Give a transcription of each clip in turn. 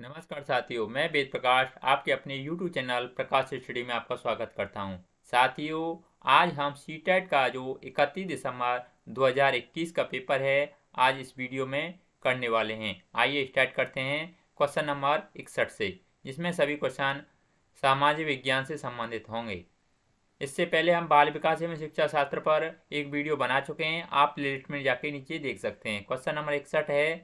नमस्कार साथियों, मैं वेद प्रकाश आपके अपने YouTube चैनल प्रकाश स्टडी में आपका स्वागत करता हूं। साथियों, आज हम सीटेट का जो 31 दिसंबर 2021 का पेपर है, आज इस वीडियो में करने वाले हैं। आइए स्टार्ट करते हैं क्वेश्चन नंबर 61 से, जिसमें सभी क्वेश्चन सामाजिक विज्ञान से संबंधित होंगे। इससे पहले हम बाल विकास एवं शिक्षा शास्त्र पर एक वीडियो बना चुके हैं, आप प्लेलिस्ट में जाके नीचे देख सकते हैं। क्वेश्चन नंबर 61 है,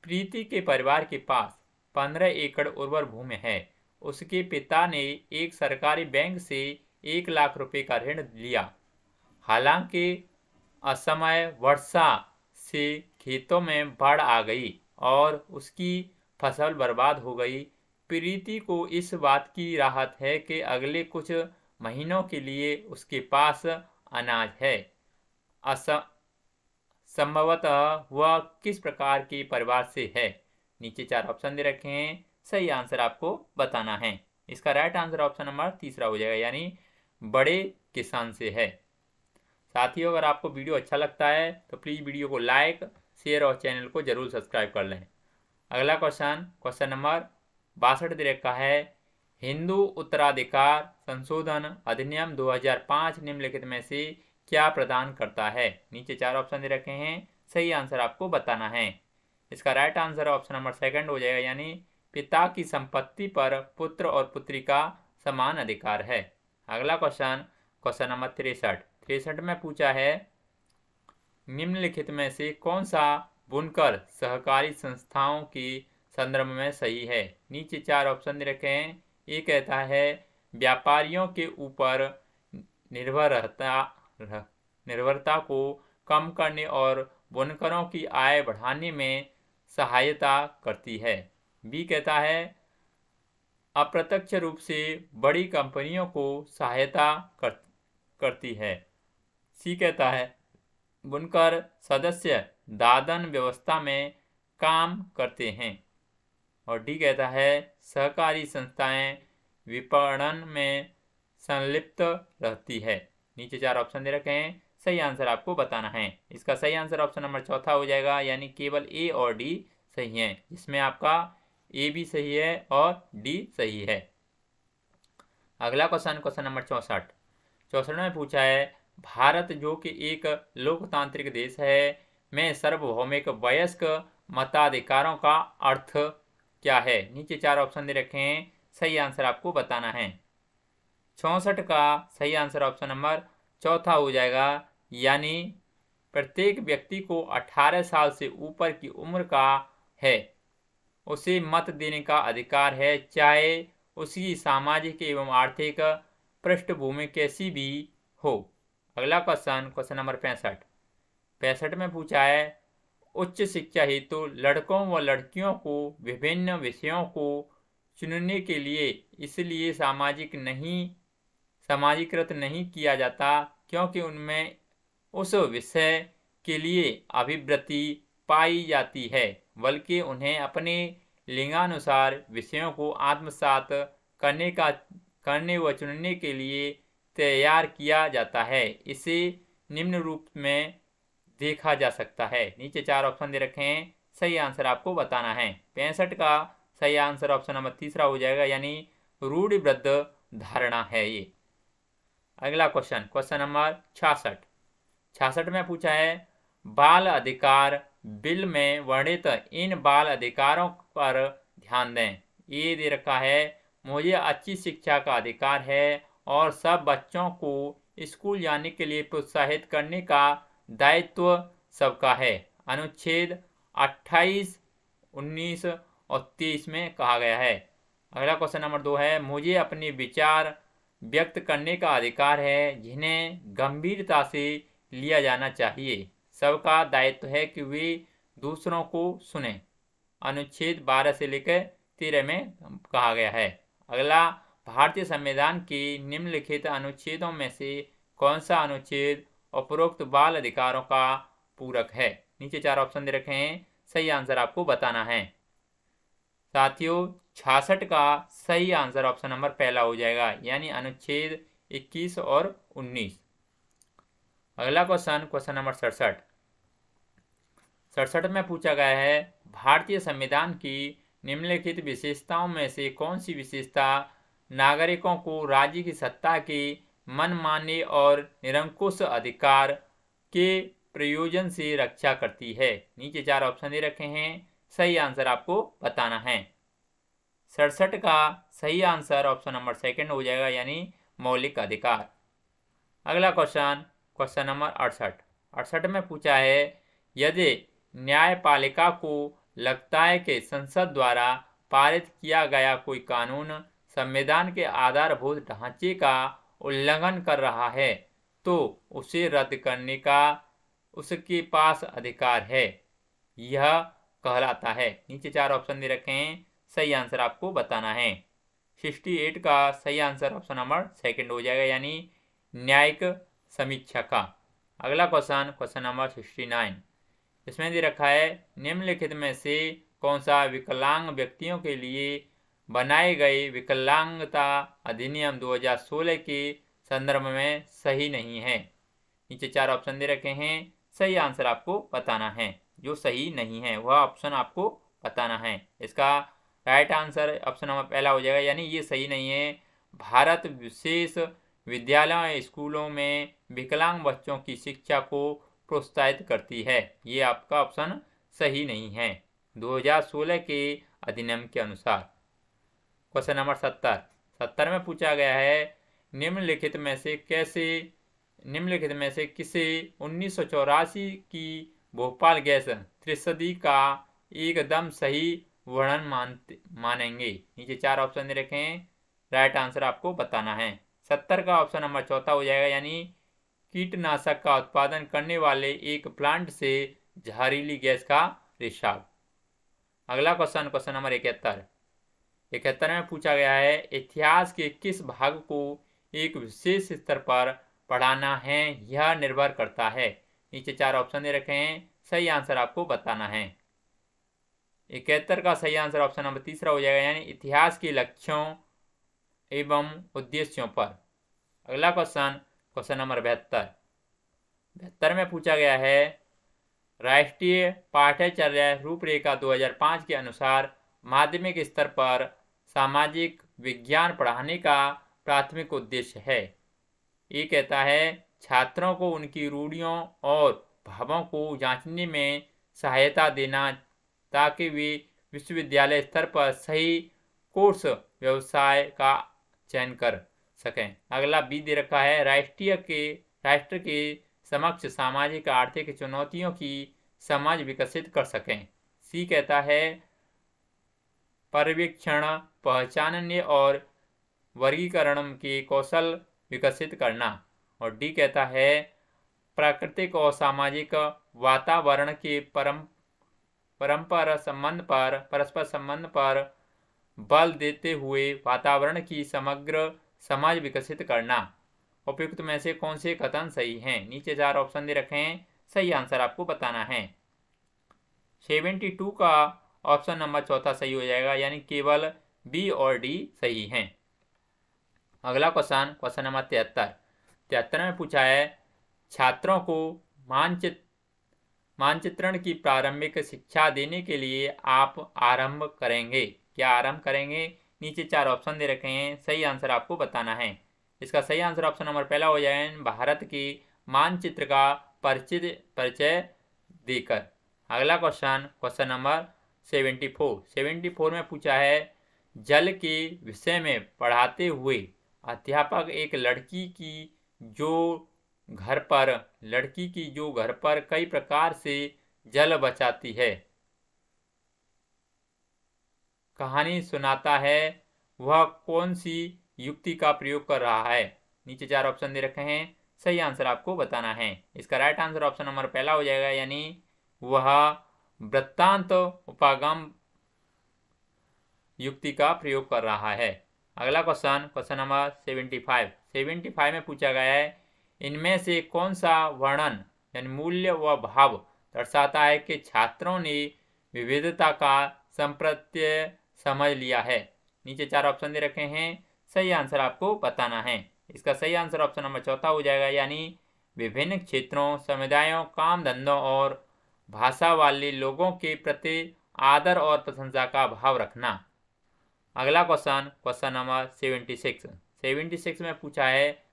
प्रीति के परिवार के पास 15 एकड़ उर्वर भूमि है। उसके पिता ने एक सरकारी बैंक से 1 लाख रुपए का ऋण लिया। हालांकि असमय वर्षा से खेतों में बाढ़ आ गई और उसकी फसल बर्बाद हो गई। प्रीति को इस बात की राहत है कि अगले कुछ महीनों के लिए उसके पास अनाज है। संभवतः वह किस प्रकार के परिवार से है? नीचे 4 ऑप्शन दे रखे हैं, सही आंसर आपको बताना है। इसका राइट आंसर ऑप्शन नंबर तीसरा हो जाएगा, यानी बड़े किसान से है। साथियों, अगर आपको वीडियो अच्छा लगता है तो प्लीज़ वीडियो को लाइक, शेयर और चैनल को जरूर सब्सक्राइब कर लें। अगला क्वेश्चन नंबर 62 दे रखा है, हिंदू उत्तराधिकार संशोधन अधिनियम 2005 निम्नलिखित में से क्या प्रदान करता है? नीचे 4 ऑप्शन दे रखे हैं, सही आंसर आपको बताना है। इसका right answer option number second हो जाएगा, यानी पिता की संपत्ति पर पुत्र और पुत्री का समान अधिकार है। अगला क्वेश्चन नंबर 63 में पूछा है, निम्नलिखित में से कौन सा बुनकर सहकारी संस्थाओं के संदर्भ में सही है? नीचे 4 ऑप्शन दे रखे हैं। ये कहता है, व्यापारियों के ऊपर निर्भरता को कम करने और बुनकरों की आय बढ़ाने में सहायता करती है। बी कहता है, अप्रत्यक्ष रूप से बड़ी कंपनियों को सहायता करती है। सी कहता है, बुनकर सदस्य दादन व्यवस्था में काम करते हैं। और डी कहता है, सहकारी संस्थाएं विपणन में संलिप्त रहती है। नीचे 4 ऑप्शन दे रखे हैं, सही आंसर आपको बताना है। इसका सही आंसर ऑप्शन नंबर चौथा हो जाएगा, यानी केवल ए और डी सही है, जिसमें आपका ए भी सही है और डी सही है। अगला क्वेश्चन नंबर 64 में पूछा है, भारत जो कि एक लोकतांत्रिक देश है में सार्वभौमिक वयस्क मताधिकारों का अर्थ क्या है? नीचे 4 ऑप्शन दे रखे हैं, सही आंसर आपको बताना है। 64 का सही आंसर ऑप्शन नंबर चौथा हो जाएगा, यानी प्रत्येक व्यक्ति को 18 साल से ऊपर की उम्र का है उसे मत देने का अधिकार है, चाहे उसकी सामाजिक एवं आर्थिक पृष्ठभूमि कैसी भी हो। अगला क्वेश्चन नंबर 65 में पूछा है, उच्च शिक्षा हेतु लड़कों व लड़कियों को विभिन्न विषयों को चुनने के लिए इसलिए समाजीकृत नहीं किया जाता क्योंकि उनमें उस विषय के लिए अभिवृत्ति पाई जाती है, बल्कि उन्हें अपने लिंगानुसार विषयों को आत्मसात करने व चुनने के लिए तैयार किया जाता है। इसे निम्न रूप में देखा जा सकता है। नीचे 4 ऑप्शन दे रखे हैं, सही आंसर आपको बताना है। 65 का सही आंसर ऑप्शन नंबर तीसरा हो जाएगा, यानी रूढ़िबद्ध धारणा है ये। अगला क्वेश्चन नंबर 66 में पूछा है, बाल अधिकार बिल में वर्णित इन बाल अधिकारों पर ध्यान दें। ये दे रखा है, मुझे अच्छी शिक्षा का अधिकार है और सब बच्चों को स्कूल जाने के लिए प्रोत्साहित करने का दायित्व सबका है। अनुच्छेद 28, 19 और 23 में कहा गया है। अगला क्वेश्चन नंबर 2 है, मुझे अपने विचार व्यक्त करने का अधिकार है जिन्हें गंभीरता से लिया जाना चाहिए। सबका दायित्व है कि वे दूसरों को सुने। अनुच्छेद 12 से लेकर 13 में कहा गया है। अगला, भारतीय संविधान के निम्नलिखित अनुच्छेदों में से कौन सा अनुच्छेद उपरोक्त बाल अधिकारों का पूरक है? नीचे 4 ऑप्शन दे रखे हैं, सही आंसर आपको बताना है। साथियों, 66 का सही आंसर ऑप्शन नंबर पहला हो जाएगा, यानी अनुच्छेद 21 और 19। अगला क्वेश्चन नंबर 67 में पूछा गया है, भारतीय संविधान की निम्नलिखित विशेषताओं में से कौन सी विशेषता नागरिकों को राज्य की सत्ता के मनमाने और निरंकुश अधिकार के प्रयोजन से रक्षा करती है? नीचे 4 ऑप्शन दे रखे हैं, सही आंसर आपको बताना है। 67 का सही आंसर ऑप्शन नंबर सेकंड हो जाएगा, यानी मौलिक अधिकार। अगला क्वेश्चन नंबर 68 में पूछा है, यदि न्यायपालिका को लगता है कि संसद द्वारा पारित किया गया कोई कानून संविधान के आधारभूत ढांचे का उल्लंघन कर रहा है तो उसे रद्द करने का उसके पास अधिकार है, यह कहलाता है। नीचे 4 ऑप्शन दे रखे हैं, सही आंसर आपको बताना है। 68 का सही आंसर ऑप्शन नंबर सेकंड हो जाएगा, यानी न्यायिक समीक्षा का। अगला क्वेश्चन नंबर 69, इसमें दे रखा है, निम्नलिखित में से कौन सा विकलांग व्यक्तियों के लिए बनाए गए विकलांगता अधिनियम 2016 के संदर्भ में सही नहीं है? नीचे 4 ऑप्शन दे रखे हैं, सही आंसर आपको बताना है। जो सही नहीं है वह ऑप्शन आपको बताना है। इसका राइट आंसर ऑप्शन नंबर पहला हो जाएगा, यानी ये सही नहीं है। भारत विशेष विद्यालयों स्कूलों में विकलांग बच्चों की शिक्षा को प्रोत्साहित करती है, ये आपका ऑप्शन सही नहीं है 2016 के अधिनियम के अनुसार। क्वेश्चन नंबर 70 में पूछा गया है, निम्नलिखित में से किसे 1984 की भोपाल गैस त्रस्ती का एकदम सही वर्णन मानेंगे? नीचे 4 ऑप्शन दे रखे हैं, राइट आंसर आपको बताना है। 70 का ऑप्शन नंबर चौथा हो जाएगा, यानी कीटनाशक का उत्पादन करने वाले एक प्लांट से जहरीली गैस का रिसाव। अगला क्वेश्चन नंबर 71 में पूछा गया है, इतिहास के किस भाग को एक विशेष स्तर पर पढ़ाना है यह निर्भर करता है? नीचे 4 ऑप्शन दे रखे हैं, सही आंसर आपको बताना है। 71 का सही आंसर ऑप्शन नंबर तीसरा हो जाएगा, यानी इतिहास के लक्ष्यों एवं उद्देश्यों पर। अगला क्वेश्चन नंबर 72 में पूछा गया है, राष्ट्रीय पाठ्यचर्या रूपरेखा 2005 के अनुसार माध्यमिक स्तर पर सामाजिक विज्ञान पढ़ाने का प्राथमिक उद्देश्य है। ये कहता है छात्रों को उनकी रूढ़ियों और भावों को जांचने में सहायता देना ताकि वे विश्वविद्यालय स्तर पर सही कोर्स व्यवसाय का चयन कर सकें। अगला बी दे रखा है, राष्ट्र के समक्ष सामाजिक आर्थिक चुनौतियों की समझ विकसित कर सकें। सी कहता है पर्यवेक्षण, पहचानने और वर्गीकरण के कौशल विकसित करना। और डी कहता है प्राकृतिक और सामाजिक वातावरण के परस्पर संबंध पर बल देते हुए वातावरण की समग्र समझ विकसित करना। उपयुक्त में से कौन से कथन सही हैं? नीचे 4 ऑप्शन दे रखे हैं, सही आंसर आपको बताना है। 72 का ऑप्शन नंबर चौथा सही हो जाएगा, यानी केवल बी और डी सही हैं। अगला क्वेश्चन नंबर 73 में पूछा है, छात्रों को मानचित्रण की प्रारंभिक शिक्षा देने के लिए आप आरंभ करेंगे? क्या आरंभ करेंगे? नीचे 4 ऑप्शन दे रखे हैं, सही आंसर आपको बताना है। इसका सही आंसर ऑप्शन नंबर पहला हो जाएगा, भारत के मानचित्र का परिचय देकर। अगला क्वेश्चन नंबर 74 में पूछा है, जल के विषय में पढ़ाते हुए अध्यापक एक लड़की की जो घर पर कई प्रकार से जल बचाती है कहानी सुनाता है, वह कौन सी युक्ति का प्रयोग कर रहा है? नीचे 4 ऑप्शन दे रखे हैं, सही आंसर आपको बताना है। इसका राइट आंसर ऑप्शन नंबर पहला हो जाएगा, यानी वह वृत्तांत उपागम युक्ति का प्रयोग कर रहा है। अगला क्वेश्चन नंबर 75 में पूछा गया है, इनमें से कौन सा वर्णन यानी मूल्य व भाव दर्शाता है कि छात्रों ने विविधता का संप्रत्यय समझ लिया है? नीचे 4 ऑप्शन दे रखे हैं, सही आंसर आपको बताना है। इसका सही आंसर ऑप्शन नंबर चौथा हो जाएगा, यानी विभिन्न क्षेत्रों, समुदायों, काम धंधों और भाषा वाले लोगों के प्रति आदर और प्रशंसा का भाव रखना। अगला क्वेश्चन नंबर 76 में पूछा है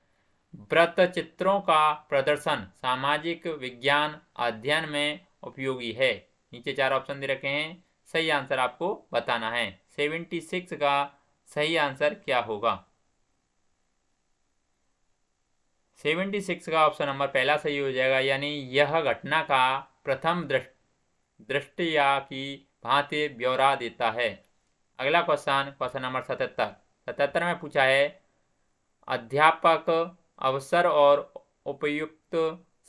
वृत्त चित्रों का प्रदर्शन सामाजिक विज्ञान अध्ययन में उपयोगी है। नीचे 4 ऑप्शन दे रखे हैं, सही आंसर आपको बताना है। 76 का सही आंसर क्या होगा? 76 का ऑप्शन नंबर पहला सही हो जाएगा, यानी यह घटना का प्रथम दृष्टया की भांति ब्यौरा देता है। अगला क्वेश्चन नंबर 77 में पूछा है अध्यापक अवसर और उपयुक्त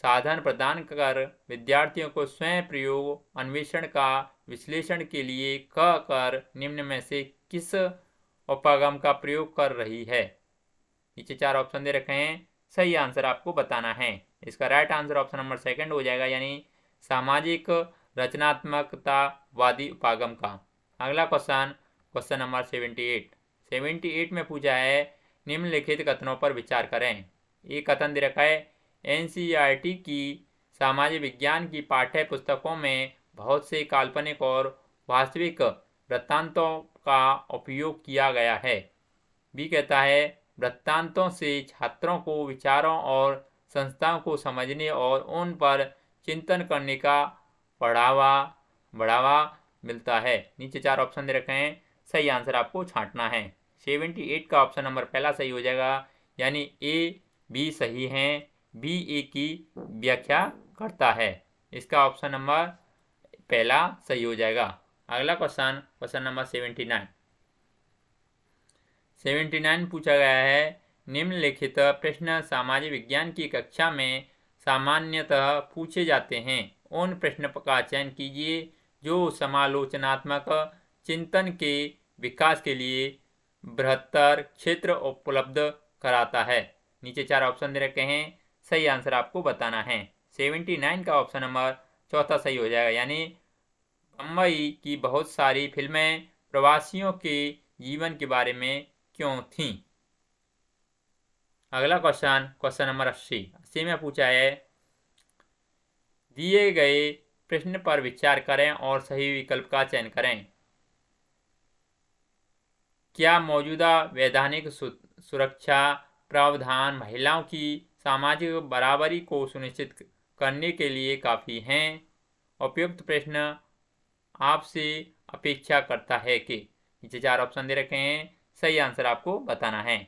साधन प्रदान कर विद्यार्थियों को स्वयं प्रयोग अन्वेषण का विश्लेषण के लिए क कर निम्न में से किस उपागम का प्रयोग कर रही है। नीचे 4 ऑप्शन दे रखे हैं, सही आंसर आपको बताना है। इसका right answer option number second हो जाएगा, यानी सामाजिक रचनात्मकतावादी उपागम का। अगला क्वेश्चन नंबर 78 में पूछा है निम्नलिखित कथनों पर विचार करें। एक कथन दे रखा है एनसीईआरटी की सामाजिक विज्ञान की पाठ्य पुस्तकों में बहुत से काल्पनिक और वास्तविक वृत्तांतों का उपयोग किया गया है। बी कहता है वृत्तांतों से छात्रों को विचारों और संस्थाओं को समझने और उन पर चिंतन करने का बढ़ावा मिलता है। नीचे 4 ऑप्शन दे रखे हैं, सही आंसर आपको छांटना है। 78 का ऑप्शन नंबर पहला सही हो जाएगा, यानी ए बी सही हैं, बी ए की व्याख्या करता है। इसका ऑप्शन नंबर पहला सही हो जाएगा। अगला क्वेश्चन नंबर 79 पूछा गया है निम्नलिखित प्रश्न सामाजिक विज्ञान की कक्षा में सामान्यतः पूछे जाते हैं। उन प्रश्न का चयन कीजिए जो समालोचनात्मक चिंतन के विकास के लिए बृहत्तर क्षेत्र उपलब्ध कराता है। नीचे 4 ऑप्शन दे रखे हैं, सही आंसर आपको बताना है। 79 का ऑप्शन नंबर चौथा सही हो जाएगा, यानी बम्बई की बहुत सारी फिल्में प्रवासियों के जीवन के बारे में क्यों थीं। अगला क्वेश्चन नंबर 80 में पूछा है दिए गए प्रश्न पर विचार करें और सही विकल्प का चयन करें। क्या मौजूदा वैधानिक सुरक्षा प्रावधान महिलाओं की सामाजिक बराबरी को सुनिश्चित करने के लिए काफ़ी हैं? उपयुक्त प्रश्न आपसे अपेक्षा करता है कि। नीचे 4 ऑप्शन दे रखे हैं, सही आंसर आपको बताना है।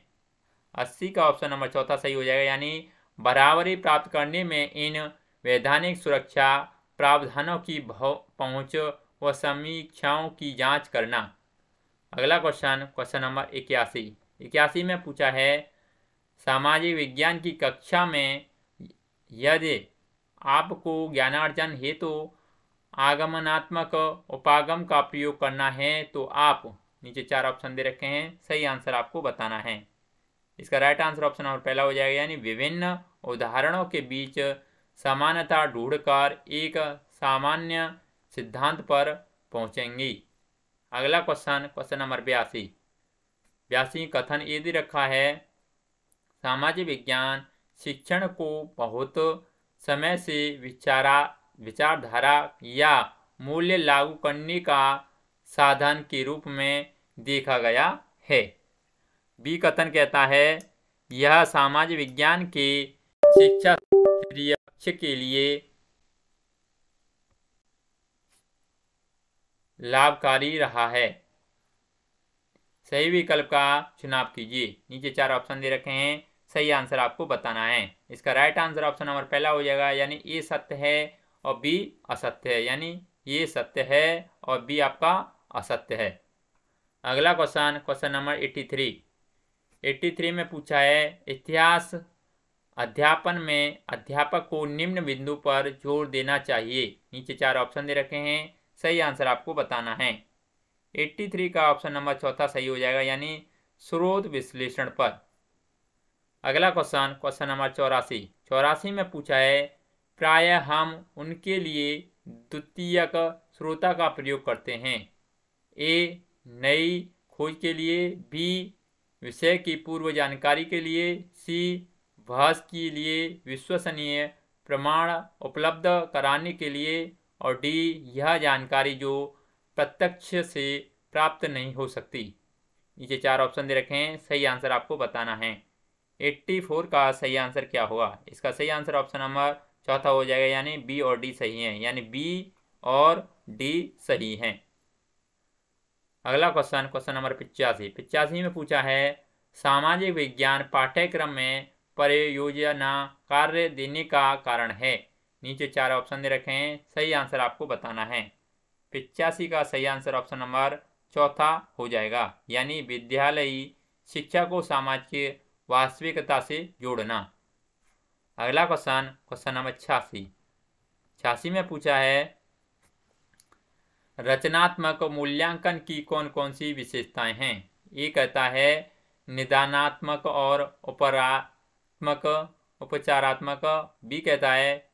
80 का ऑप्शन नंबर चौथा सही हो जाएगा, यानी बराबरी प्राप्त करने में इन वैधानिक सुरक्षा प्रावधानों की पहुंच व समीक्षाओं की जांच करना। अगला क्वेश्चन नंबर 81 में पूछा है सामाजिक विज्ञान की कक्षा में यदि आपको ज्ञानार्जन हेतु आगमनात्मक उपागम का प्रयोग करना है तो आप। नीचे 4 ऑप्शन दे रखे हैं, सही आंसर आपको बताना है। इसका राइट आंसर ऑप्शन नंबर पहला हो जाएगा, यानी विभिन्न उदाहरणों के बीच समानता ढूंढकर एक सामान्य सिद्धांत पर पहुंचेंगी। अगला क्वेश्चन नंबर 82 कथन ये दे रखा है सामाजिक विज्ञान शिक्षण को बहुत समय से विचारधारा या मूल्य लागू करने का साधन के रूप में देखा गया है। बी कथन कहता है यह सामाजिक विज्ञान के शिक्षा लक्ष्य के लिए लाभकारी रहा है। सही विकल्प का चुनाव कीजिए। नीचे 4 ऑप्शन दे रखे हैं, सही आंसर आपको बताना है। इसका राइट आंसर ऑप्शन नंबर पहला हो जाएगा, यानी ए सत्य है और बी असत्य है, यानी ये सत्य है और बी आपका असत्य है। अगला क्वेश्चन नंबर 83 में पूछा है इतिहास अध्यापन में अध्यापक को निम्न बिंदु पर जोर देना चाहिए। नीचे 4 ऑप्शन दे रखे हैं, सही आंसर आपको बताना है। 83 का ऑप्शन नंबर चौथा सही हो जाएगा, यानी स्रोत विश्लेषण पर। अगला क्वेश्चन नंबर 84 में पूछा है प्रायः हम उनके लिए द्वितीयक स्रोता का प्रयोग करते हैं। ए नई खोज के लिए, बी विषय की पूर्व जानकारी के लिए, सी बहस के लिए विश्वसनीय प्रमाण उपलब्ध कराने के लिए और डी यह जानकारी जो प्रत्यक्ष से प्राप्त नहीं हो सकती। नीचे 4 ऑप्शन दे रखे हैं, सही आंसर आपको बताना है। 84 का सही आंसर क्या होगा? इसका सही आंसर ऑप्शन नंबर चौथा हो जाएगा, यानी बी और डी सही हैं, यानी बी और डी सही हैं। अगला क्वेश्चन, क्वेश्चन नंबर 85 में पूछा है, सामाजिक विज्ञान पाठ्यक्रम में परियोजना कार्य देने का कारण है। नीचे 4 ऑप्शन दे रखे हैं, सही आंसर आपको बताना है। 85 का सही आंसर ऑप्शन नंबर चौथा हो जाएगा, यानी विद्यालयी शिक्षा को समाज की वास्तविकता से जोड़ना। अगला क्वेश्चन, क्वेश्चन नंबर 86 में पूछा है, रचनात्मक मूल्यांकन की कौन कौन सी विशेषताएं हैं? ये कहता है निदानात्मक और उपचारात्मक। बी कहता है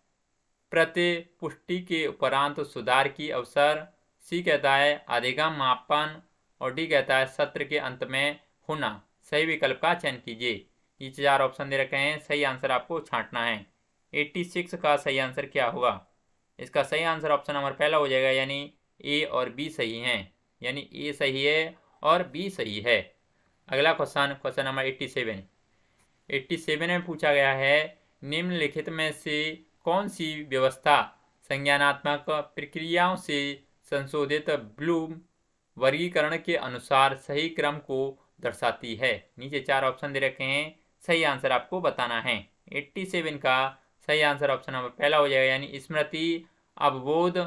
प्रतिपुष्टि के उपरांत सुधार की अवसर। सी कहता है अधिगम मापन। और डी कहता है सत्र के अंत में होना। सही विकल्प का चयन कीजिए। ये 4 ऑप्शन दे रखे हैं, सही आंसर आपको छांटना है। 86 का सही आंसर क्या होगा? इसका सही आंसर ऑप्शन नंबर पहला हो जाएगा, यानी ए और बी सही हैं, यानी ए सही है और बी सही है। अगला क्वेश्चन, क्वेश्चन नंबर 87 में पूछा गया है, निम्नलिखित में से कौन सी व्यवस्था संज्ञानात्मक प्रक्रियाओं से संशोधित ब्लूम वर्गीकरण के अनुसार सही क्रम को दर्शाती है? नीचे 4 ऑप्शन दे रखे हैं, सही आंसर आपको बताना है। 87 का सही आंसर ऑप्शन नंबर पहला हो जाएगा, यानी स्मृति, अवबोध,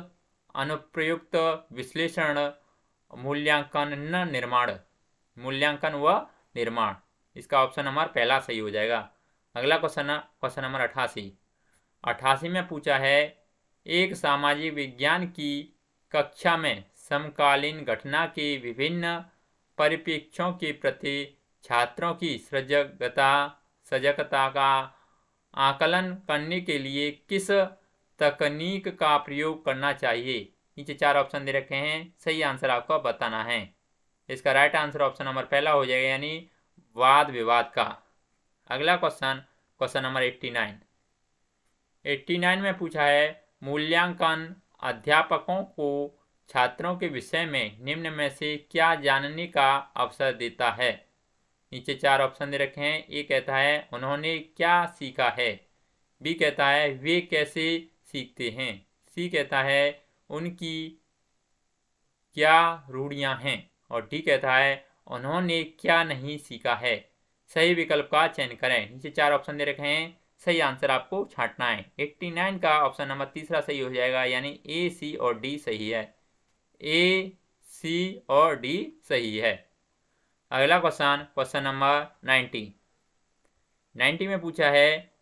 अनुप्रयुक्त विश्लेषण, मूल्यांकन व निर्माण। इसका ऑप्शन नंबर पहला सही हो जाएगा। अगला क्वेश्चन, क्वेश्चन नंबर 88 में पूछा है, एक सामाजिक विज्ञान की कक्षा में समकालीन घटना के विभिन्न परिप्रेक्ष्यों के प्रति छात्रों की सजगता का आकलन करने के लिए किस तकनीक का प्रयोग करना चाहिए? नीचे 4 ऑप्शन दे रखे हैं, सही आंसर आपको बताना है। इसका राइट आंसर ऑप्शन नंबर पहला हो जाएगा, यानी वाद विवाद का। अगला क्वेश्चन, क्वेश्चन नंबर 89 में पूछा है, मूल्यांकन अध्यापकों को छात्रों के विषय में निम्न में से क्या जानने का अवसर देता है? नीचे 4 ऑप्शन दे रखे हैं। ए कहता है उन्होंने क्या सीखा है। बी कहता है वे कैसे सीखते हैं। सी कहता है उनकी क्या रूढ़ियां हैं। और डी कहता है उन्होंने क्या नहीं सीखा है। सही विकल्प का चयन करें। नीचे 4 ऑप्शन दे रखे हैं, सही आंसर आपको छांटना है। 89 का ऑप्शन नंबर तीसरा सही हो जाएगा, यानी ए, सी और डी सही है। ए, सी और डी सही है। अगला क्वेश्चन, क्वेश्चन नंबर 90 में पूछा है,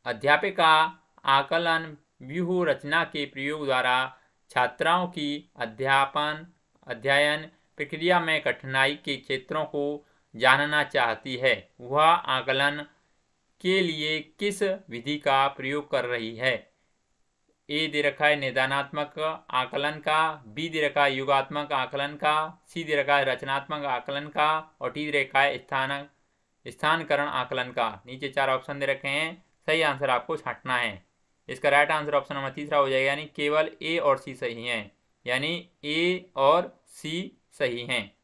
अध्यापिका आकलन व्यूह रचना के प्रयोग द्वारा छात्राओं की अध्ययन प्रक्रिया में कठिनाई के क्षेत्रों को जानना चाहती है। वह आकलन के लिए किस विधि का प्रयोग कर रही है? ए दे रखा है निदानात्मक आकलन का, बी दे रखा है युगात्मक आकलन का, सी दे रखा है रचनात्मक आकलन का और डी दे रखा है स्थानकरण आकलन का। नीचे 4 ऑप्शन दे रखे हैं, सही आंसर आपको छांटना है। इसका राइट आंसर ऑप्शन नंबर तीसरा हो जाएगा, यानी केवल ए और सी सही हैं, यानी ए और सी सही हैं।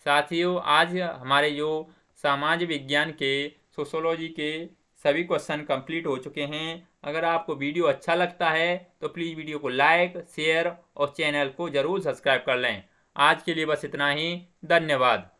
साथियों, आज हमारे जो समाज विज्ञान के सोशियोलॉजी के सभी क्वेश्चन कंप्लीट हो चुके हैं। अगर आपको वीडियो अच्छा लगता है तो प्लीज़ वीडियो को लाइक, शेयर और चैनल को ज़रूर सब्सक्राइब कर लें। आज के लिए बस इतना ही। धन्यवाद।